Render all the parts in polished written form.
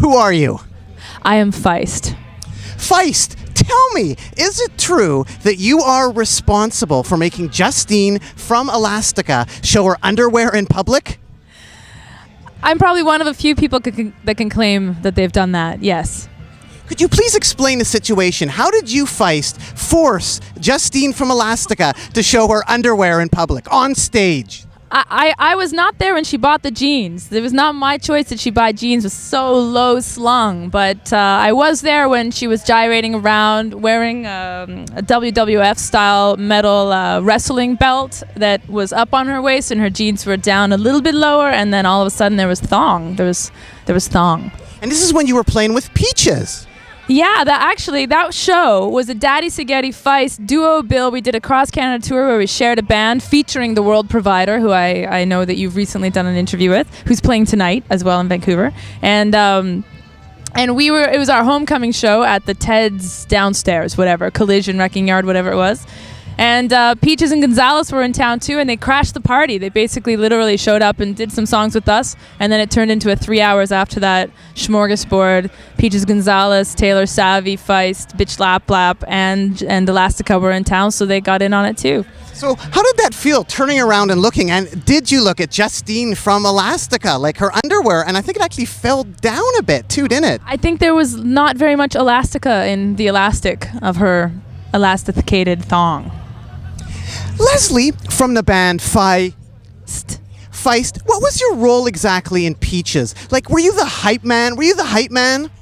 Who are you? I am Feist. Feist, tell me, is it true that you are responsible for making Justine from Elastica show her underwear in public? I'm probably one of a few people that can claim that they've done that, yes. Could you please explain the situation? How did you, Feist, force Justine from Elastica to show her underwear in public, on stage? I was not there when she bought the jeans. It was not my choice that she buy jeans. It was so low slung. But I was there when she was gyrating around wearing a WWF style metal wrestling belt that was up on her waist, and her jeans were down a little bit lower, and then all of a sudden there was thong. There was thong. And this is when you were playing with Peaches. Yeah, that show was a Daddy Spaghetti Feist duo bill. We did a cross-Canada tour where we shared a band featuring the World Provider, who I know that you've recently done an interview with, who's playing tonight as well in Vancouver. And it was our homecoming show at the Ted's downstairs, whatever, Collision, Wrecking Yard, whatever it was. And Peaches and Gonzalez were in town too, and they crashed the party. They basically literally showed up and did some songs with us, and then it turned into a 3 hours after that smorgasbord. Peaches Gonzalez, Taylor Savvy, Feist, Bitch Lap Lap, and Elastica were in town, so they got in on it too. So how did that feel, turning around and looking? And did you look at Justine from Elastica, like her underwear? And I think it actually fell down a bit too, didn't it? I think there was not very much Elastica in the elastic of her elasticated thong. Leslie, from the band Feist, what was your role exactly in Peaches? Like, were you the hype man?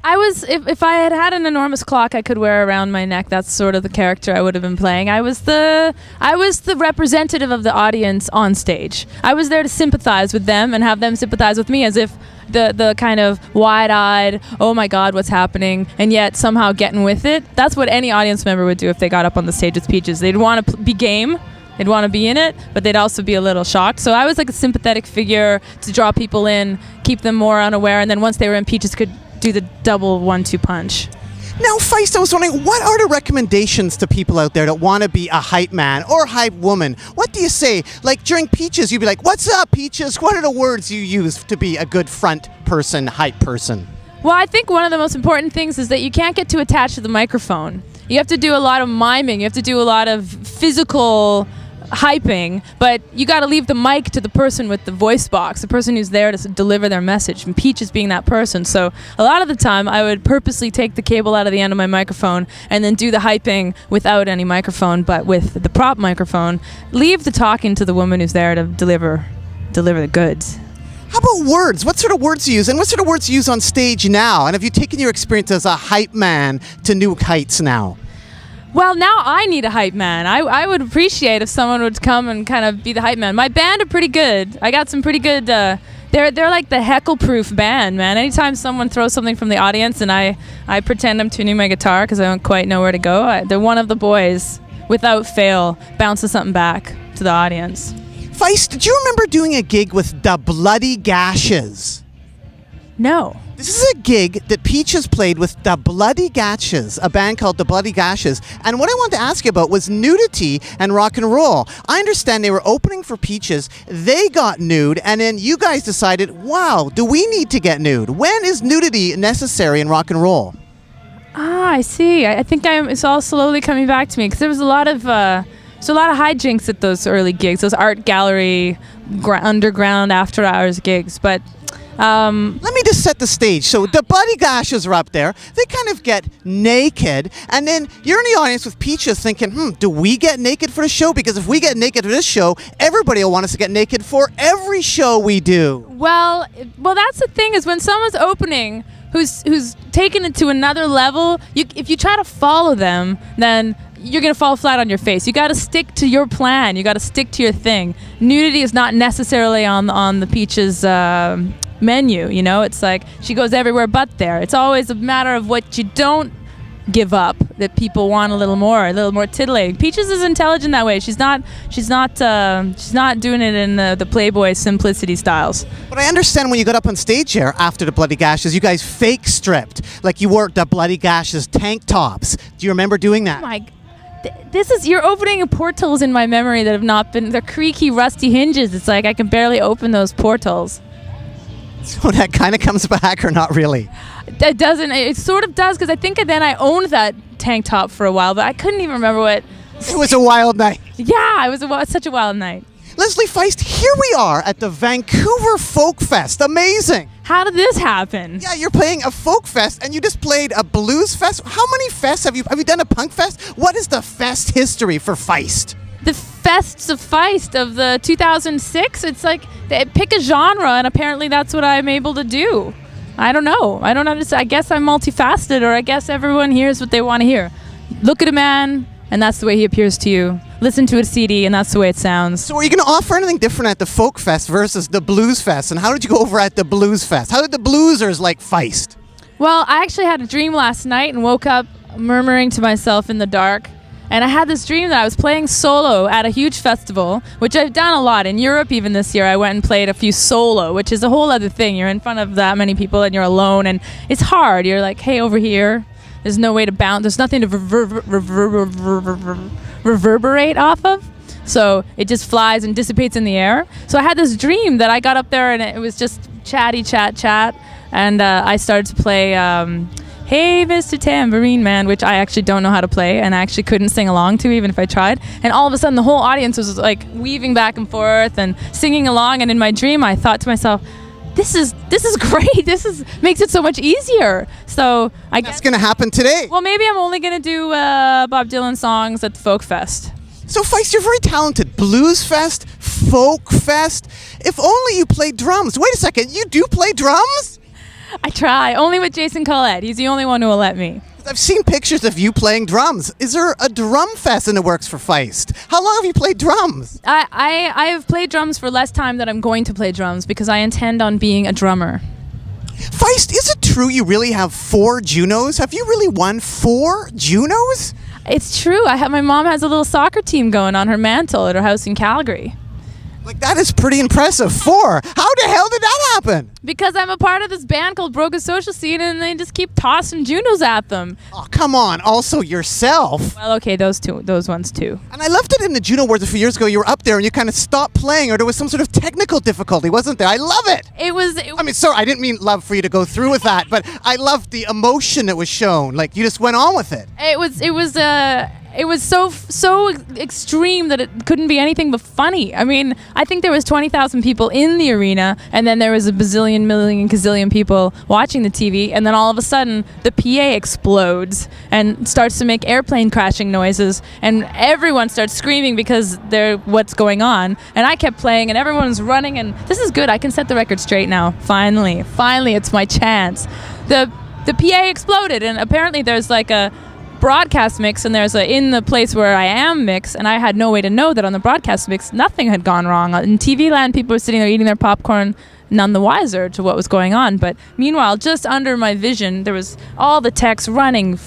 I was, if I had an enormous clock I could wear around my neck, that's sort of the character I would have been playing. I was the representative of the audience on stage. I was there to sympathize with them and have them sympathize with me, as if the kind of wide-eyed, oh my God, what's happening, and yet somehow getting with it. That's what any audience member would do if they got up on the stage with Peaches. They'd want to be game. They'd want to be in it, but they'd also be a little shocked. So I was like a sympathetic figure to draw people in, keep them more unaware, and then once they were in, Peaches could do the double 1-2 punch. Now, Feist, I was wondering, what are the recommendations to people out there that want to be a hype man or hype woman? What do you say? Like during Peaches, you'd be like, "What's up, Peaches?" What are the words you use to be a good front person, hype person? Well, I think one of the most important things is that you can't get too attached to the microphone. You have to do a lot of miming. You have to do a lot of physical hyping, but you got to leave the mic to the person with the voice box, the person who's there to deliver their message, and Peaches being that person. So a lot of the time I would purposely take the cable out of the end of my microphone and then do the hyping without any microphone, but with the prop microphone. Leave the talking to the woman who's there to deliver the goods. How about words? What sort of words do you use, and what sort of words do you use on stage now? And have you taken your experience as a hype man to new heights now? Well, now I need a hype man. I would appreciate if someone would come and kind of be the hype man. My band are pretty good. I got some pretty good, they're like the heckle-proof band, man. Anytime someone throws something from the audience and I pretend I'm tuning my guitar because I don't quite know where to go, they're one of the boys, without fail, bounces something back to the audience. Feist, did you remember doing a gig with the Bloody Gashes? No. This is a gig that Peaches played with the Bloody Gashes, a band called the Bloody Gashes. And what I wanted to ask you about was nudity and rock and roll. I understand they were opening for Peaches. They got nude, and then you guys decided, wow, do we need to get nude? When is nudity necessary in rock and roll? Ah, I see. I think it's all slowly coming back to me, because there was a lot of hijinks at those early gigs, those art gallery, underground after hours gigs. But let me just set the stage. So the Bloody Gashes are up there. They kind of get naked, and then you're in the audience with Peaches thinking, do we get naked for the show? Because if we get naked for this show, everybody will want us to get naked for every show we do. Well, that's the thing, is when someone's opening who's taken it to another level, if you try to follow them, then you're going to fall flat on your face. You got to stick to your plan. You got to stick to your thing. Nudity is not necessarily on the Peaches menu, you know? It's like she goes everywhere but there. It's always a matter of what you don't give up that people want a little more titillating. Peaches is intelligent that way. She's not doing it in the Playboy simplicity styles. But I understand when you got up on stage here after the Bloody Gashes, you guys fake stripped, like you wore the Bloody Gashes tank tops. Do you remember doing that? Oh my, you're opening portals in my memory that have not been, they're creaky, rusty hinges. It's like I can barely open those portals. So that kind of comes back or not really? It doesn't. It sort of does, because I think then I owned that tank top for a while, but I couldn't even remember what. It was a wild night. Yeah, it was such a wild night. Leslie Feist, here we are at the Vancouver Folk Fest. Amazing. How did this happen? Yeah, you're playing a folk fest and you just played a blues fest. How many fests have you done a punk fest? What is the fest history for Feist? The Fests of Feist of the 2006. It's like they pick a genre, and apparently that's what I'm able to do. I don't know. I don't understand. I guess I'm multifaceted, or I guess everyone hears what they want to hear. Look at a man, and that's the way he appears to you. Listen to a CD, and that's the way it sounds. So are you going to offer anything different at the folk fest versus the blues fest? And how did you go over at the blues fest? How did the bluesers like Feist? Well, I actually had a dream last night and woke up murmuring to myself in the dark. And I had this dream that I was playing solo at a huge festival, which I've done a lot. In Europe, even this year, I went and played a few solo, which is a whole other thing. You're in front of that many people and you're alone, and it's hard. You're like, hey, over here. There's no way to bounce. There's nothing to reverberate off of. So it just flies and dissipates in the air. So I had this dream that I got up there and it was just chat. And I started to play Hey Mr. Tambourine Man, which I actually don't know how to play and I actually couldn't sing along to even if I tried. And all of a sudden the whole audience was like weaving back and forth and singing along. And in my dream I thought to myself, this is great. Makes it so much easier. So I guess that's going to happen today. Well, maybe I'm only going to do Bob Dylan songs at the Folk Fest. So Feist, you're very talented. Blues fest, folk fest. If only you played drums. Wait a second, you do play drums? I try, only with Jason Collette. He's the only one who will let me. I've seen pictures of you playing drums. Is there a drum fest in the works for Feist? How long have you played drums? I have played drums for less time than I'm going to play drums because I intend on being a drummer. Feist, is it true you really have 4 Junos? Have you really won 4 Junos? It's true. My mom has a little soccer team going on her mantle at her house in Calgary. Like, that is pretty impressive. 4. How the hell did that happen? Because I'm a part of this band called Broken Social Scene, and they just keep tossing Junos at them. Oh, come on. Also yourself. Well, okay, those ones too. And I loved it in the Juno Awards a few years ago. You were up there and you kind of stopped playing, or there was some sort of technical difficulty, wasn't there? I love it. I mean, sorry, I didn't mean love for you to go through with that, but I loved the emotion that was shown. Like, you just went on with it. It was so extreme that it couldn't be anything but funny. I mean, I think there was 20,000 people in the arena, and then there was a bazillion, million, gazillion people watching the TV, and then all of a sudden, the PA explodes and starts to make airplane crashing noises, and everyone starts screaming because they're what's going on. And I kept playing, and everyone's running, and this is good. I can set the record straight now. Finally, it's my chance. The PA exploded, and apparently there's like a broadcast mix, and there's in the place where I am mix, and I had no way to know that on the broadcast mix nothing had gone wrong. In TV land, people were sitting there eating their popcorn, none the wiser to what was going on. But meanwhile, just under my vision, there was all the techs running,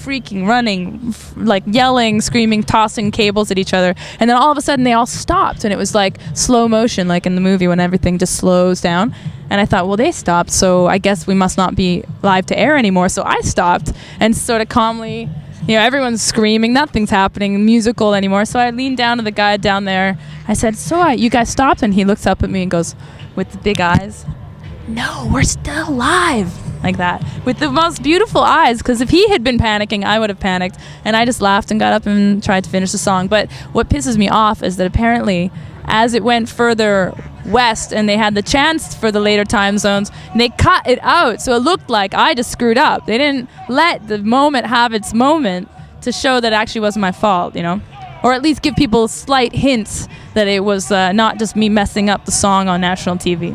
like yelling, screaming, tossing cables at each other, and then all of a sudden they all stopped, and it was like slow motion, like in the movie when everything just slows down. And I thought, well, they stopped, so I guess we must not be live to air anymore. So I stopped and sort of calmly, everyone's screaming, nothing's happening musical anymore. So I leaned down to the guy down there. I said, so you guys stopped? And he looks up at me and goes, with the big eyes, no, we're still live. Like that, with the most beautiful eyes, because if he had been panicking, I would have panicked. And I just laughed and got up and tried to finish the song. But what pisses me off is that apparently, as it went further west and they had the chance for the later time zones, they cut it out, so it looked like I just screwed up. They didn't let the moment have its moment to show that it actually wasn't my fault, or at least give people slight hints that it was not just me messing up the song on national TV.